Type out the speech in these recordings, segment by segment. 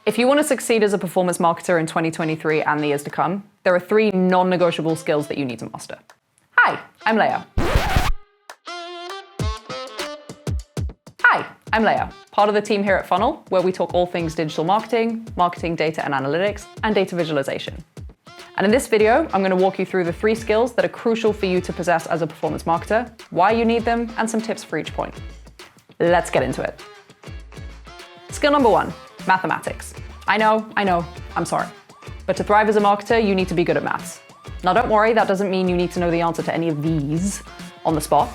If you want to succeed as a performance marketer in 2023 and the years to come, there are 3 non-negotiable skills that you need to master. Hi, I'm Leah. Part of the team here at Funnel, where we talk all things digital marketing, marketing data and analytics, and data visualization. And in this video, I'm going to walk you through the 3 skills that are crucial for you to possess as a performance marketer, why you need them, and some tips for each point. Let's get into it. Skill number 1, mathematics. I know, I'm sorry. But to thrive as a marketer, you need to be good at maths. Now don't worry, that doesn't mean you need to know the answer to any of these on the spot,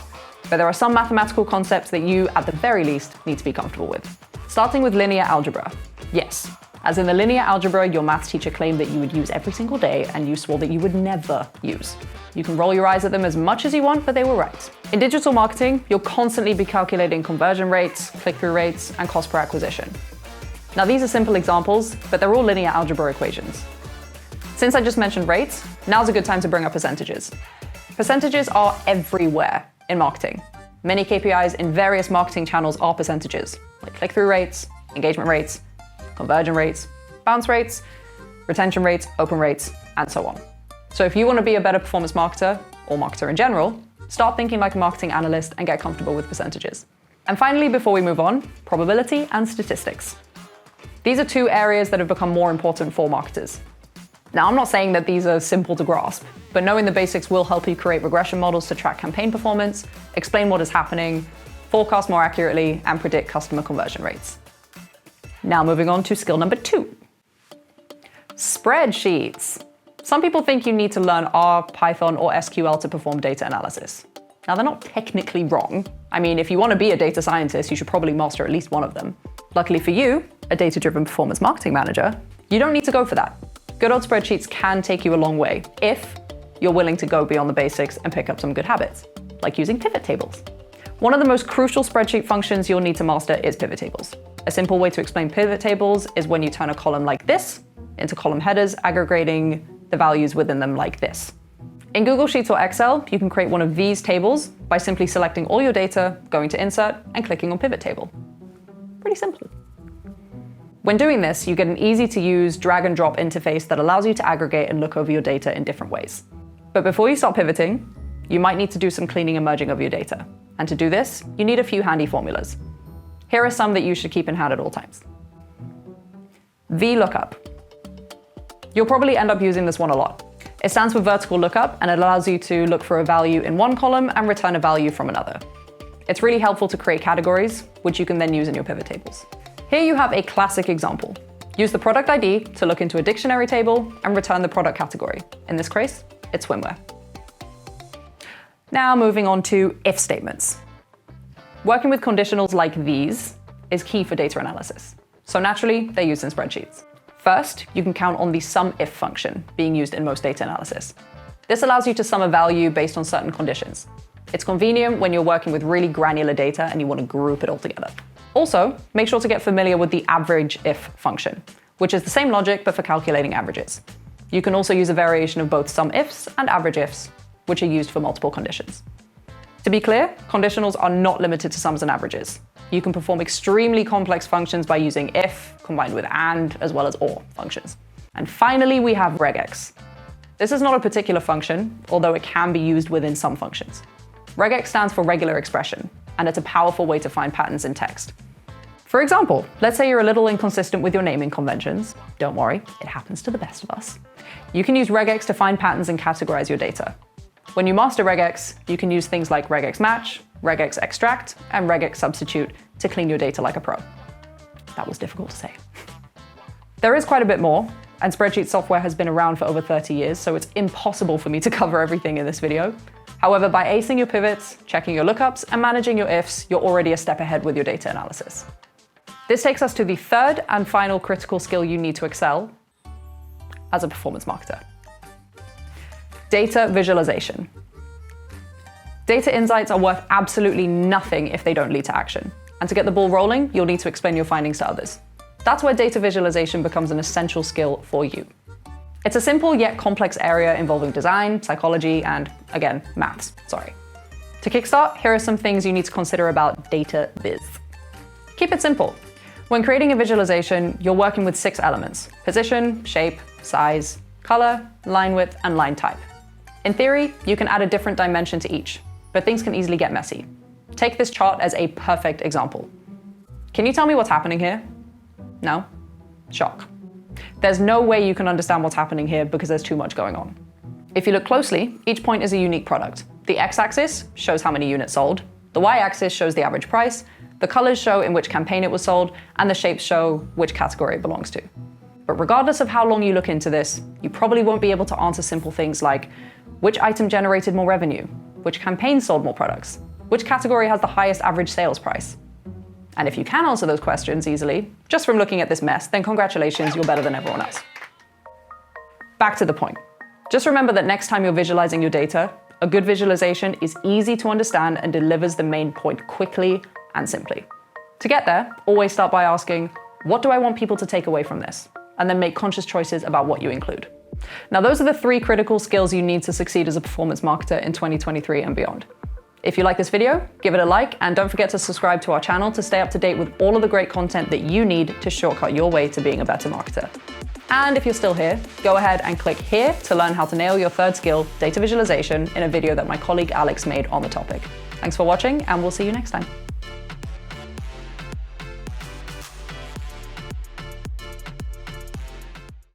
but there are some mathematical concepts that you, at the very least, need to be comfortable with. Starting with linear algebra. Yes, as in the linear algebra your maths teacher claimed that you would use every single day and you swore that you would never use. You can roll your eyes at them as much as you want, but they were right. In digital marketing, you'll constantly be calculating conversion rates, click-through rates, and cost per acquisition. Now these are simple examples, but they're all linear algebra equations. Since I just mentioned rates, now's a good time to bring up percentages. Percentages are everywhere in marketing. Many KPIs in various marketing channels are percentages, like click-through rates, engagement rates, conversion rates, bounce rates, retention rates, open rates, and so on. So if you want to be a better performance marketer, or marketer in general, start thinking like a marketing analyst and get comfortable with percentages. And finally, before we move on, probability and statistics. These are 2 areas that have become more important for marketers. Now, I'm not saying that these are simple to grasp, but knowing the basics will help you create regression models to track campaign performance, explain what is happening, forecast more accurately, and predict customer conversion rates. Now moving on to skill number 2. Spreadsheets. Some people think you need to learn R, Python, or SQL to perform data analysis. Now, they're not technically wrong. I mean, if you want to be a data scientist, you should probably master at least one of them. Luckily for you, a data-driven performance marketing manager, you don't need to go for that. Good old spreadsheets can take you a long way if you're willing to go beyond the basics and pick up some good habits, like using pivot tables. One of the most crucial spreadsheet functions you'll need to master is pivot tables. A simple way to explain pivot tables is when you turn a column like this into column headers, aggregating the values within them like this. In Google Sheets or Excel, you can create one of these tables by simply selecting all your data, going to Insert, and clicking on Pivot Table. Pretty simple. When doing this, you get an easy-to-use drag-and-drop interface that allows you to aggregate and look over your data in different ways. But before you start pivoting, you might need to do some cleaning and merging of your data. And to do this, you need a few handy formulas. Here are some that you should keep in hand at all times. VLOOKUP. You'll probably end up using this one a lot. It stands for vertical lookup, and it allows you to look for a value in one column and return a value from another. It's really helpful to create categories, which you can then use in your pivot tables. Here you have a classic example. Use the product ID to look into a dictionary table and return the product category. In this case, it's swimwear. Now moving on to if statements. Working with conditionals like these is key for data analysis. So naturally, they're used in spreadsheets. First, you can count on the SUMIF function being used in most data analysis. This allows you to sum a value based on certain conditions. It's convenient when you're working with really granular data and you want to group it all together. Also, make sure to get familiar with the average if function, which is the same logic but for calculating averages. You can also use a variation of both SUMIFs and average ifs, which are used for multiple conditions. To be clear, conditionals are not limited to sums and averages. You can perform extremely complex functions by using if combined with and, as well as or functions. And finally, we have regex. This is not a particular function, although it can be used within some functions. Regex stands for regular expression, and it's a powerful way to find patterns in text. For example, let's say you're a little inconsistent with your naming conventions. Don't worry, it happens to the best of us. You can use regex to find patterns and categorize your data. When you master regex, you can use things like regex match, regex extract, and regex substitute to clean your data like a pro. That was difficult to say. There is quite a bit more, and spreadsheet software has been around for over 30 years, so it's impossible for me to cover everything in this video. However, by acing your pivots, checking your lookups, and managing your ifs, you're already a step ahead with your data analysis. This takes us to the 3rd and final critical skill you need to excel as a performance marketer. Data visualization. Data insights are worth absolutely nothing if they don't lead to action. And to get the ball rolling, you'll need to explain your findings to others. That's where data visualization becomes an essential skill for you. It's a simple yet complex area involving design, psychology, and, again, maths. To kickstart, here are some things you need to consider about data viz. Keep it simple. When creating a visualization, you're working with 6 elements: position, shape, size, color, line width, and line type. In theory, you can add a different dimension to each, but things can easily get messy. Take this chart as a perfect example. Can you tell me what's happening here? No? Shock. There's no way you can understand what's happening here because there's too much going on. If you look closely, each point is a unique product. The x-axis shows how many units sold, the y-axis shows the average price, the colors show in which campaign it was sold, and the shapes show which category it belongs to. But regardless of how long you look into this, you probably won't be able to answer simple things like which item generated more revenue, which campaign sold more products, which category has the highest average sales price. And if you can answer those questions easily, just from looking at this mess, then congratulations, you're better than everyone else. Back to the point. Just remember that next time you're visualizing your data, a good visualization is easy to understand and delivers the main point quickly and simply. To get there, always start by asking, what do I want people to take away from this? And then make conscious choices about what you include. Now, those are the 3 critical skills you need to succeed as a performance marketer in 2023 and beyond. If you like this video, give it a like, and don't forget to subscribe to our channel to stay up to date with all of the great content that you need to shortcut your way to being a better marketer. And if you're still here, go ahead and click here to learn how to nail your 3rd skill, data visualization, in a video that my colleague Alex made on the topic. Thanks for watching, and we'll see you next time.